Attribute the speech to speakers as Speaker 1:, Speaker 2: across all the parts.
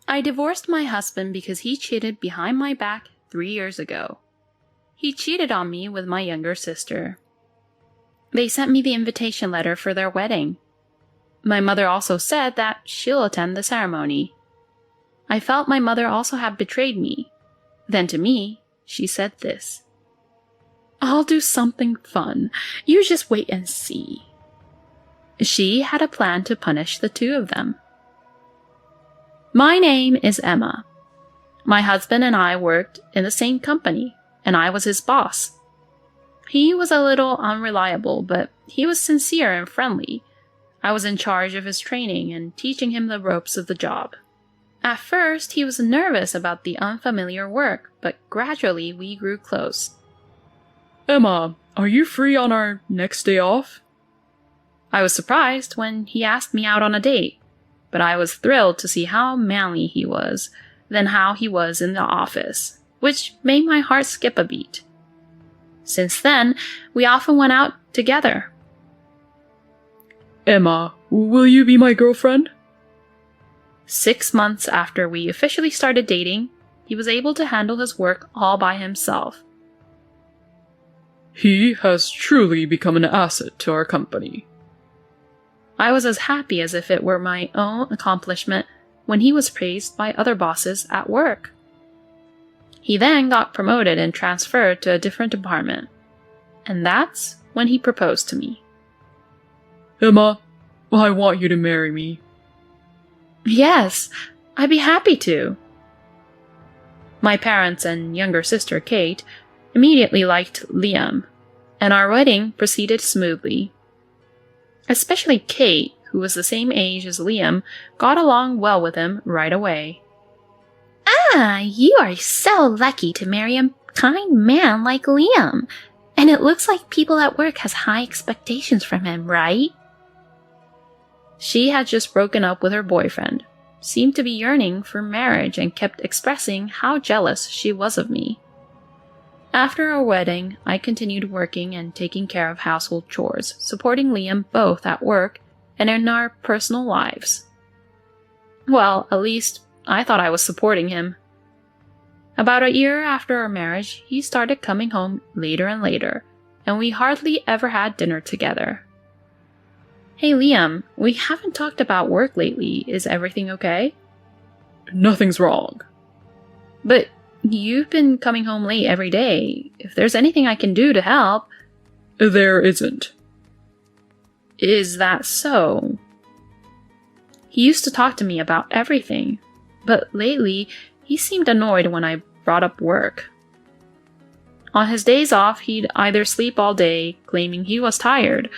Speaker 1: I divorced my husband because he cheated behind my back 3 years ago. He cheated on me with my younger sister. They sent me the invitation letter for their wedding. My mother also said that she'll attend the ceremony. I felt my mother also had betrayed me. Then to me, she said this: "I'll do something fun. You just wait and see." She had a plan to punish the two of them. My name is Emma. My husband and I worked in the same company, and I was his boss. He was a little unreliable, but he was sincere and friendly. I was in charge of his training and teaching him the ropes of the job. At first, he was nervous about the unfamiliar work, but gradually we grew close.
Speaker 2: "Emma, are you free on our next day off?"
Speaker 1: I was surprised when he asked me out on a date, but I was thrilled to see how manly he was, then how he was in the office, which made my heart skip a beat. Since then, we often went out together.
Speaker 2: "Emma, will you be my girlfriend?"
Speaker 1: 6 months after we officially started dating, he was able to handle his work all by himself.
Speaker 2: "He has truly become an asset to our company."
Speaker 1: I was as happy as if it were my own accomplishment when he was praised by other bosses at work. He then got promoted and transferred to a different department. And that's when he proposed to me.
Speaker 2: "Emma, I want you to marry me."
Speaker 1: Yes, I'd be happy to. My parents and younger sister, Kate, immediately liked Liam, and our wedding proceeded smoothly. Especially Kate, who was the same age as Liam, got along well with him right away. "Ah, you are so lucky to marry a kind man like Liam. And it looks like people at work has high expectations from him, right?" She had just broken up with her boyfriend, seemed to be yearning for marriage, and kept expressing how jealous she was of me. After our wedding, I continued working and taking care of household chores, supporting Liam both at work and in our personal lives. Well, at least I thought I was supporting him. About a year after our marriage, he started coming home later and later, and we hardly ever had dinner together. "Hey Liam, we haven't talked about work lately. Is everything okay?"
Speaker 2: "Nothing's wrong."
Speaker 1: "But you've been coming home late every day. If there's anything I can do to help..."
Speaker 2: "There isn't."
Speaker 1: "Is that so?" He used to talk to me about everything, but lately he seemed annoyed when I brought up work. On his days off, he'd either sleep all day, claiming he was tired,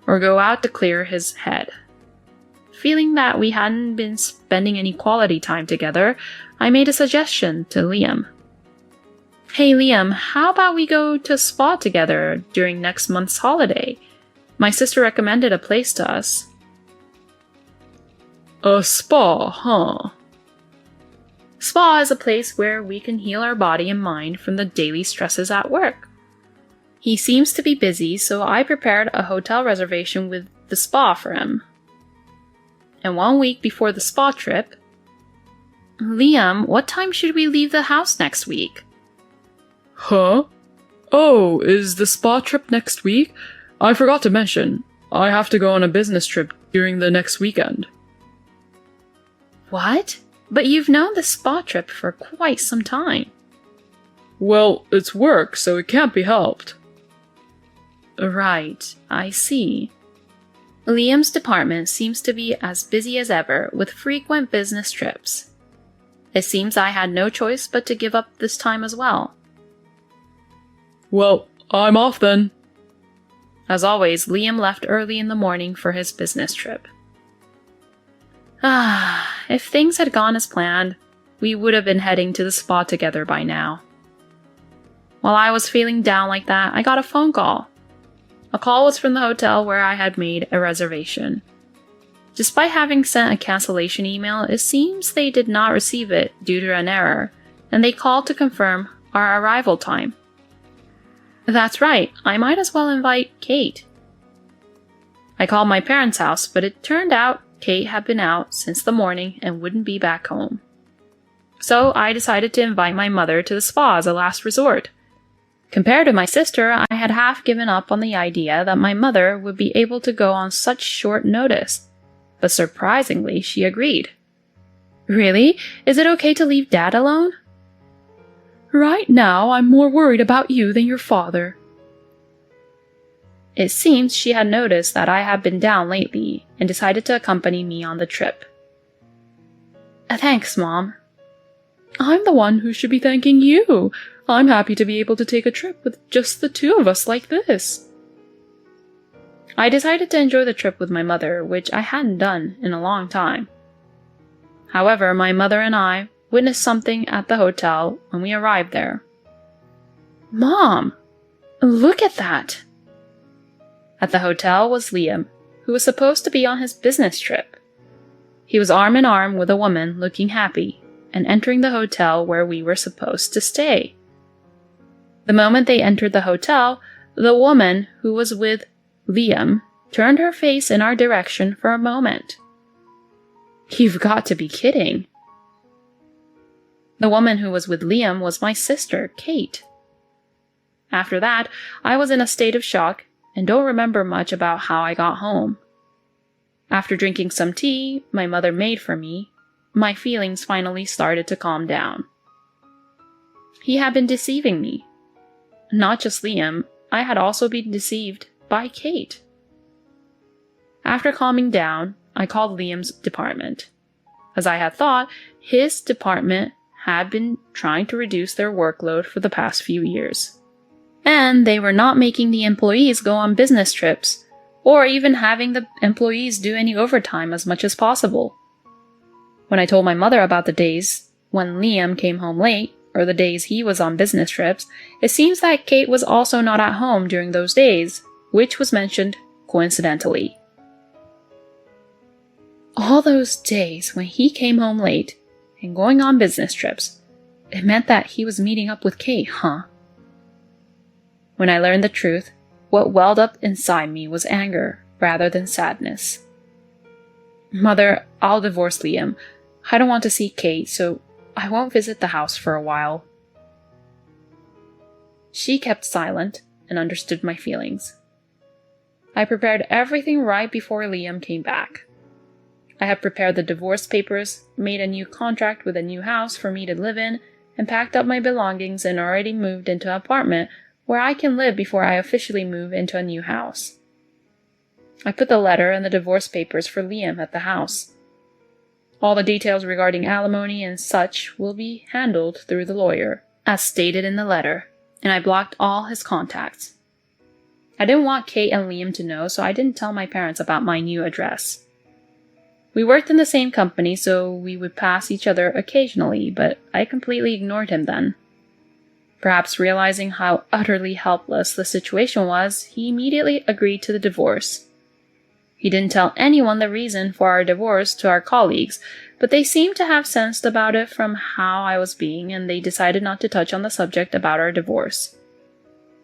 Speaker 1: or go out to clear his head. Feeling that we hadn't been spending any quality time together, I made a suggestion to Liam. "Hey Liam, how about we go to a spa together during next month's holiday? My sister recommended a place to us."
Speaker 2: "A spa, huh?"
Speaker 1: Spa is a place where we can heal our body and mind from the daily stresses at work. He seems to be busy, so I prepared a hotel reservation with the spa for him. And 1 week before the spa trip, "Liam, what time should we leave the house next week?"
Speaker 2: "Huh? Oh, is the spa trip next week? I forgot to mention, I have to go on a business trip during the next weekend."
Speaker 1: "What? But you've known the spa trip for quite some time."
Speaker 2: "Well, it's work, so it can't be helped."
Speaker 1: "Right, I see." Liam's department seems to be as busy as ever, with frequent business trips. It seems I had no choice but to give up this time as well.
Speaker 2: "Well, I'm off then."
Speaker 1: As always, Liam left early in the morning for his business trip. If things had gone as planned, we would have been heading to the spa together by now. While I was feeling down like that, I got a phone call. A call was from the hotel where I had made a reservation. Despite having sent a cancellation email, it seems they did not receive it due to an error, and they called to confirm our arrival time. That's right, I might as well invite Kate. I called my parents' house, but it turned out Kate had been out since the morning and wouldn't be back home. So I decided to invite my mother to the spa as a last resort. Compared to my sister, I had half given up on the idea that my mother would be able to go on such short notice. But surprisingly, she agreed. Really? Is it okay to leave Dad alone?
Speaker 2: Right now, I'm more worried about you than your father.
Speaker 1: It seems she had noticed that I had been down lately and decided to accompany me on the trip. Thanks, Mom.
Speaker 2: I'm the one who should be thanking you. I'm happy to be able to take a trip with just the two of us like this.
Speaker 1: I decided to enjoy the trip with my mother, which I hadn't done in a long time. However, my mother and I witnessed something at the hotel when we arrived there. Mom, look at that! At the hotel was Liam, who was supposed to be on his business trip. He was arm in arm with a woman looking happy and entering the hotel where we were supposed to stay. The moment they entered the hotel, the woman who was with Liam turned her face in our direction for a moment. You've got to be kidding. The woman who was with Liam was my sister, Kate. After that, I was in a state of shock and don't remember much about how I got home. After drinking some tea my mother made for me, my feelings finally started to calm down. He had been deceiving me. Not just Liam, I had also been deceived by Kate. After calming down, I called Liam's department. As I had thought, his department had been trying to reduce their workload for the past few years. And they were not making the employees go on business trips, or even having the employees do any overtime as much as possible. When I told my mother about the days when Liam came home late, or the days he was on business trips, it seems that Kate was also not at home during those days, which was mentioned coincidentally. All those days when he came home late and going on business trips, it meant that he was meeting up with Kate, huh? When I learned the truth, what welled up inside me was anger rather than sadness. Mother, I'll divorce Liam. I don't want to see Kate, so I won't visit the house for a while. She kept silent and understood my feelings. I prepared everything right before Liam came back. I had prepared the divorce papers, made a new contract with a new house for me to live in, and packed up my belongings and already moved into an apartment where I can live before I officially move into a new house. I put the letter and the divorce papers for Liam at the house. All the details regarding alimony and such will be handled through the lawyer, as stated in the letter, and I blocked all his contacts. I didn't want Kate and Liam to know, so I didn't tell my parents about my new address. We worked in the same company, so we would pass each other occasionally, but I completely ignored him then. Perhaps realizing how utterly helpless the situation was, he immediately agreed to the divorce. He didn't tell anyone the reason for our divorce to our colleagues, but they seemed to have sensed about it from how I was being, and they decided not to touch on the subject about our divorce.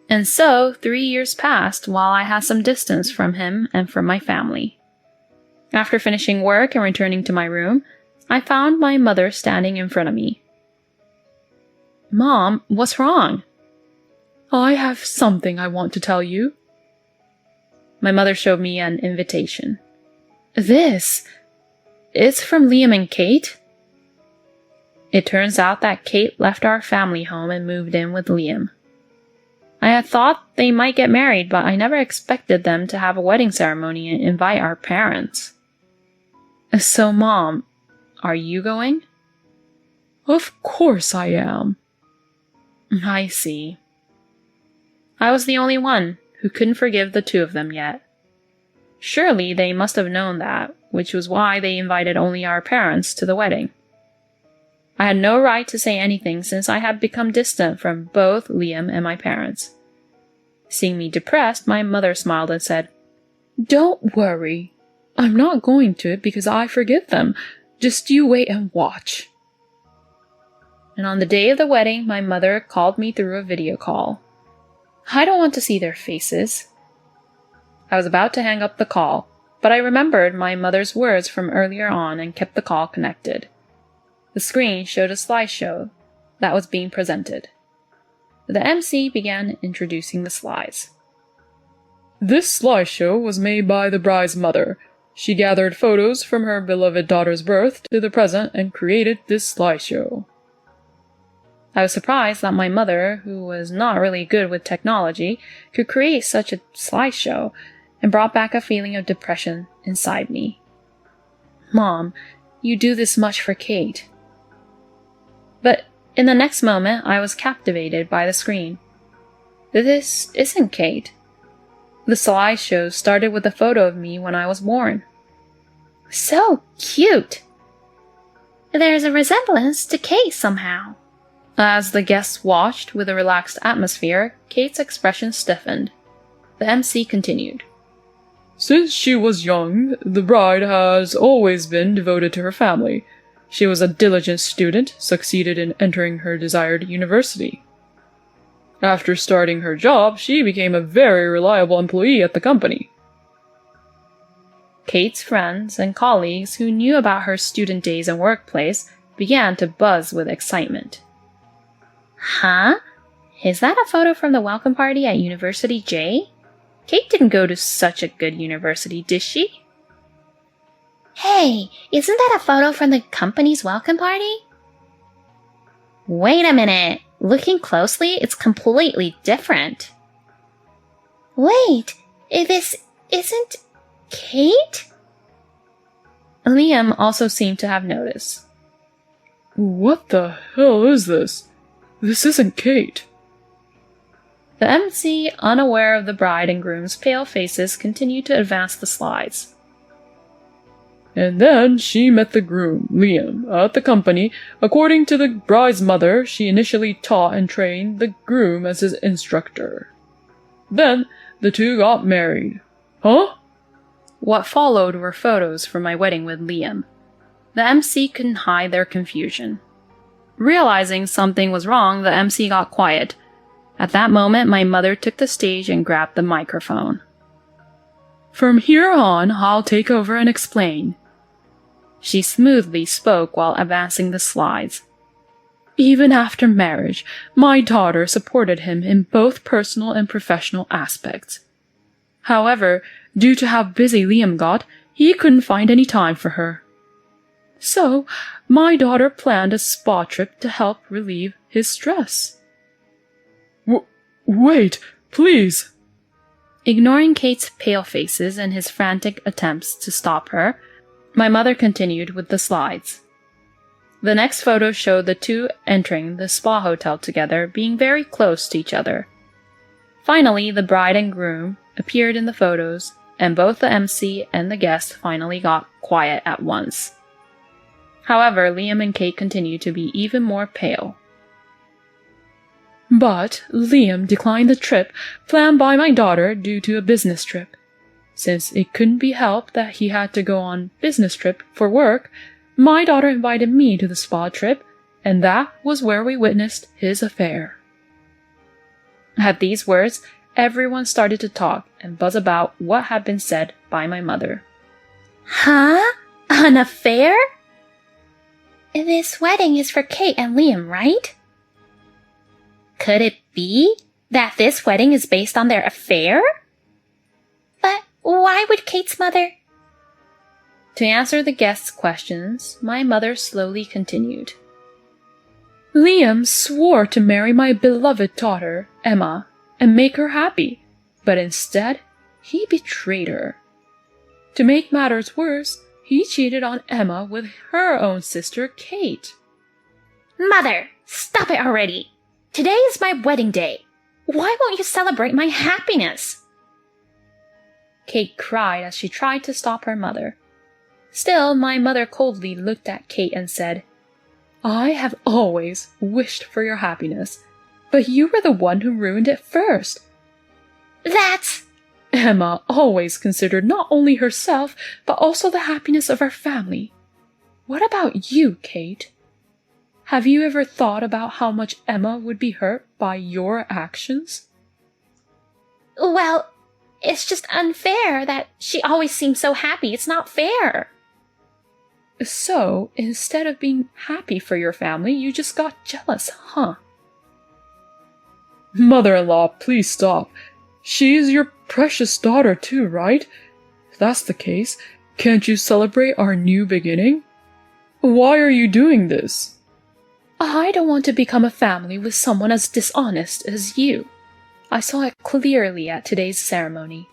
Speaker 1: And so, 3 years passed while I had some distance from him and from my family. After finishing work and returning to my room, I found my mother standing in front of me. Mom, what's wrong?
Speaker 2: I have something I want to tell you.
Speaker 1: My mother showed me an invitation. This? It's from Liam and Kate? It turns out that Kate left our family home and moved in with Liam. I had thought they might get married, but I never expected them to have a wedding ceremony and invite our parents. So, Mom, are you going?
Speaker 2: Of course I am.
Speaker 1: I see. I was the only one who couldn't forgive the two of them yet. Surely they must have known that, which was why they invited only our parents to the wedding. I had no right to say anything since I had become distant from both Liam and my parents. Seeing me depressed, my mother smiled and said,
Speaker 2: Don't worry. I'm not going to it because I forgive them. Just you wait and watch.
Speaker 1: And on the day of the wedding, my mother called me through a video call. I don't want to see their faces. I was about to hang up the call, but I remembered my mother's words from earlier on and kept the call connected. The screen showed a slideshow that was being presented. The MC began introducing the slides.
Speaker 2: This slideshow was made by the bride's mother. She gathered photos from her beloved daughter's birth to the present and created this slideshow.
Speaker 1: I was surprised that my mother, who was not really good with technology, could create such a slideshow, and brought back a feeling of depression inside me. Mom, you do this much for Kate. But in the next moment, I was captivated by the screen. This isn't Kate. The slideshow started with a photo of me when I was born. So cute! There's a resemblance to Kate somehow. As the guests watched with a relaxed atmosphere, Kate's expression stiffened. The MC continued.
Speaker 2: Since she was young, the bride has always been devoted to her family. She was a diligent student, succeeded in entering her desired university. After starting her job, she became a very reliable employee at the company.
Speaker 1: Kate's friends and colleagues who knew about her student days and workplace began to buzz with excitement. Huh? Is that a photo from the welcome party at University J? Kate didn't go to such a good university, did she? Hey, isn't that a photo from the company's welcome party? Wait a minute. Looking closely, it's completely different. Wait, this isn't Kate? Liam also seemed to have noticed.
Speaker 2: What the hell is this? This isn't Kate.
Speaker 1: The MC, unaware of the bride and groom's pale faces, continued to advance the slides.
Speaker 2: And then she met the groom, Liam, at the company. According to the bride's mother, she initially taught and trained the groom as his instructor. Then, the two got married. Huh?
Speaker 1: What followed were photos from my wedding with Liam. The MC couldn't hide their confusion. Realizing something was wrong, the MC got quiet. At that moment, my mother took the stage and grabbed the microphone.
Speaker 2: From here on, I'll take over and explain.
Speaker 1: She smoothly spoke while advancing the slides.
Speaker 2: Even after marriage, my daughter supported him in both personal and professional aspects. However, due to how busy Liam got, he couldn't find any time for her. So, my daughter planned a spa trip to help relieve his stress. Wait, please.
Speaker 1: Ignoring Kate's pale faces and his frantic attempts to stop her, my mother continued with the slides. The next photo showed the two entering the spa hotel together, being very close to each other. Finally, the bride and groom appeared in the photos, and both the MC and the guest finally got quiet at once. However, Liam and Kate continued to be even more pale.
Speaker 2: But Liam declined the trip planned by my daughter due to a business trip. Since it couldn't be helped that he had to go on business trip for work, my daughter invited me to the spa trip, and that was where we witnessed his affair.
Speaker 1: At these words, everyone started to talk and buzz about what had been said by my mother. Huh? An affair? This wedding is for Kate and Liam, right? Could it be that this wedding is based on their affair? But why would Kate's mother? To answer the guests' questions, my mother slowly continued.
Speaker 2: Liam swore to marry my beloved daughter, Emma, and make her happy, but instead, he betrayed her. To make matters worse, he cheated on Emma with her own sister, Kate.
Speaker 1: Mother, stop it already! Today is my wedding day. Why won't you celebrate my happiness? Kate cried as she tried to stop her mother. Still, my mother coldly looked at Kate and said,
Speaker 2: I have always wished for your happiness, but you were the one who ruined it first.
Speaker 1: That's...
Speaker 2: Emma always considered not only herself, but also the happiness of her family. What about you, Kate? Have you ever thought about how much Emma would be hurt by your actions?
Speaker 1: Well, it's just unfair that she always seems so happy. It's not fair.
Speaker 2: So, instead of being happy for your family, you just got jealous, huh? Mother-in-law, please stop. She is your precious daughter too, right? If that's the case, can't you celebrate our new beginning? Why are you doing this? I don't want to become a family with someone as dishonest as you. I saw it clearly at today's ceremony.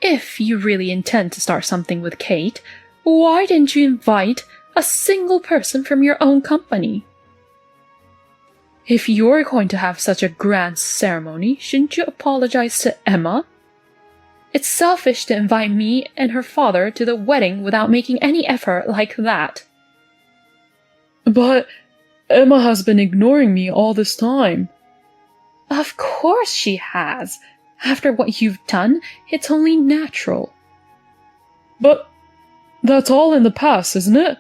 Speaker 2: If you really intend to start something with Kate, why didn't you invite a single person from your own company? If you're going to have such a grand ceremony, shouldn't you apologize to Emma? It's selfish to invite me and her father to the wedding without making any effort like that. But Emma has been ignoring me all this time. Of course she has. After what you've done, it's only natural. But that's all in the past, isn't it?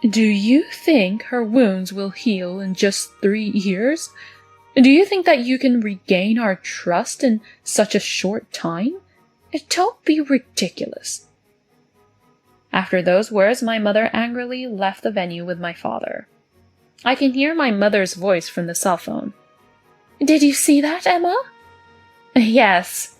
Speaker 2: Do you think her wounds will heal in just 3 years? Do you think that you can regain our trust in such a short time? Don't be ridiculous. After those words, my mother angrily left the venue with my father. I can hear my mother's voice from the cell phone. Did you see that, Emma? Yes.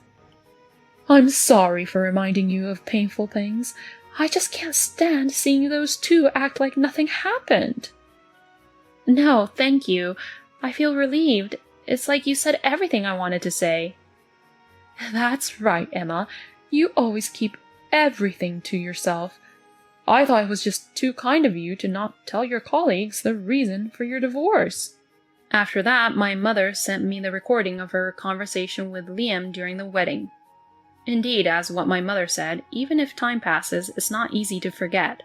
Speaker 2: I'm sorry for reminding you of painful things. I just can't stand seeing those two act like nothing happened. No, thank you. I feel relieved. It's like you said everything I wanted to say. That's right, Emma. You always keep everything to yourself. I thought it was just too kind of you to not tell your colleagues the reason for your divorce. After that, my mother sent me the recording of her conversation with Liam during the wedding. Indeed, as what my mother said, even if time passes, it's not easy to forget.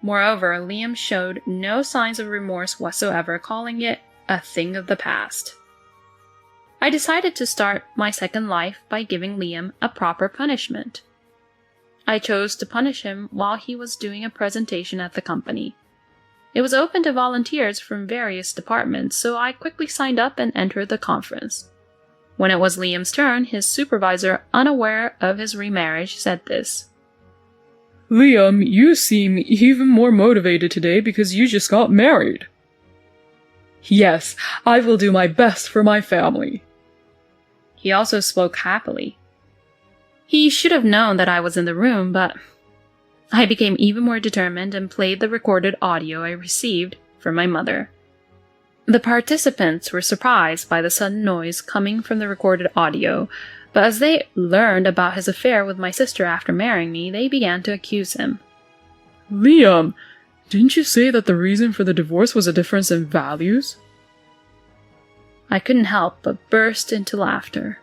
Speaker 2: Moreover, Liam showed no signs of remorse whatsoever, calling it a thing of the past. I decided to start my second life by giving Liam a proper punishment. I chose to punish him while he was doing a presentation at the company. It was open to volunteers from various departments, so I quickly signed up and entered the conference. When it was Liam's turn, his supervisor, unaware of his remarriage, said this. Liam, you seem even more motivated today because you just got married. Yes, I will do my best for my family. He also spoke happily. He should have known that I was in the room, but I became even more determined and played the recorded audio I received from my mother. The participants were surprised by the sudden noise coming from the recorded audio, but as they learned about his affair with my sister after marrying me, they began to accuse him. Liam, didn't you say that the reason for the divorce was a difference in values? I couldn't help but burst into laughter.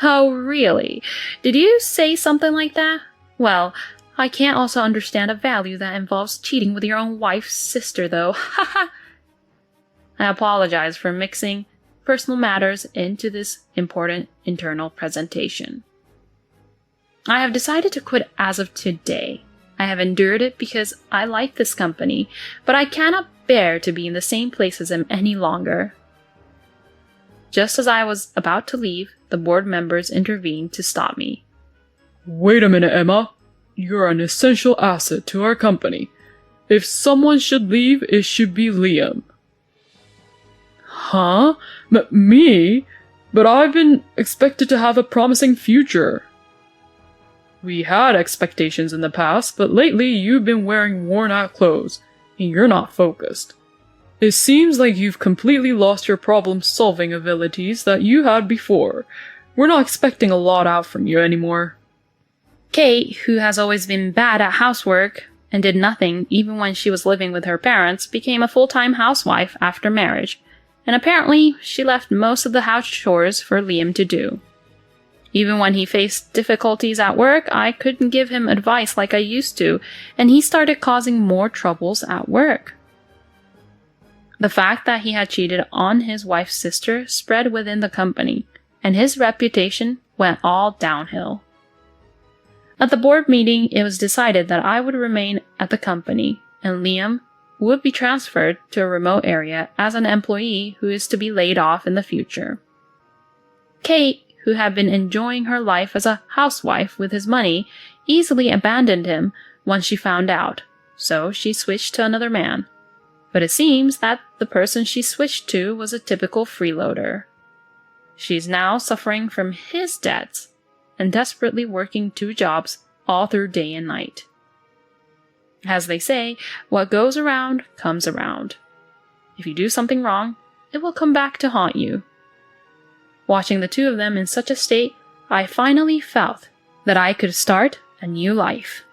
Speaker 2: Oh, really? Did you say something like that? Well, I can't also understand a value that involves cheating with your own wife's sister, though. Ha ha! I apologize for mixing personal matters into this important internal presentation. I have decided to quit as of today. I have endured it because I like this company, but I cannot bear to be in the same place as him any longer. Just as I was about to leave, the board members intervened to stop me. Wait a minute, Emma. You're an essential asset to our company. If someone should leave, it should be Liam. Huh? Me? But I've been expected to have a promising future. We had expectations in the past, but lately you've been wearing worn-out clothes, and you're not focused. It seems like you've completely lost your problem-solving abilities that you had before. We're not expecting a lot out from you anymore. Kate, who has always been bad at housework and did nothing even when she was living with her parents, became a full-time housewife after marriage, and apparently she left most of the house chores for Liam to do. Even when he faced difficulties at work, I couldn't give him advice like I used to, and he started causing more troubles at work. The fact that he had cheated on his wife's sister spread within the company, and his reputation went all downhill. At the board meeting, it was decided that I would remain at the company, and Liam would be transferred to a remote area as an employee who is to be laid off in the future. Kate, who had been enjoying her life as a housewife with his money, easily abandoned him once she found out,
Speaker 1: so she switched to another man. But it seems that the person she switched to was a typical freeloader. She's now suffering from his debts and desperately working 2 jobs all through day and night. As they say, what goes around comes around. If you do something wrong, it will come back to haunt you. Watching the 2 of them in such a state, I finally felt that I could start a new life.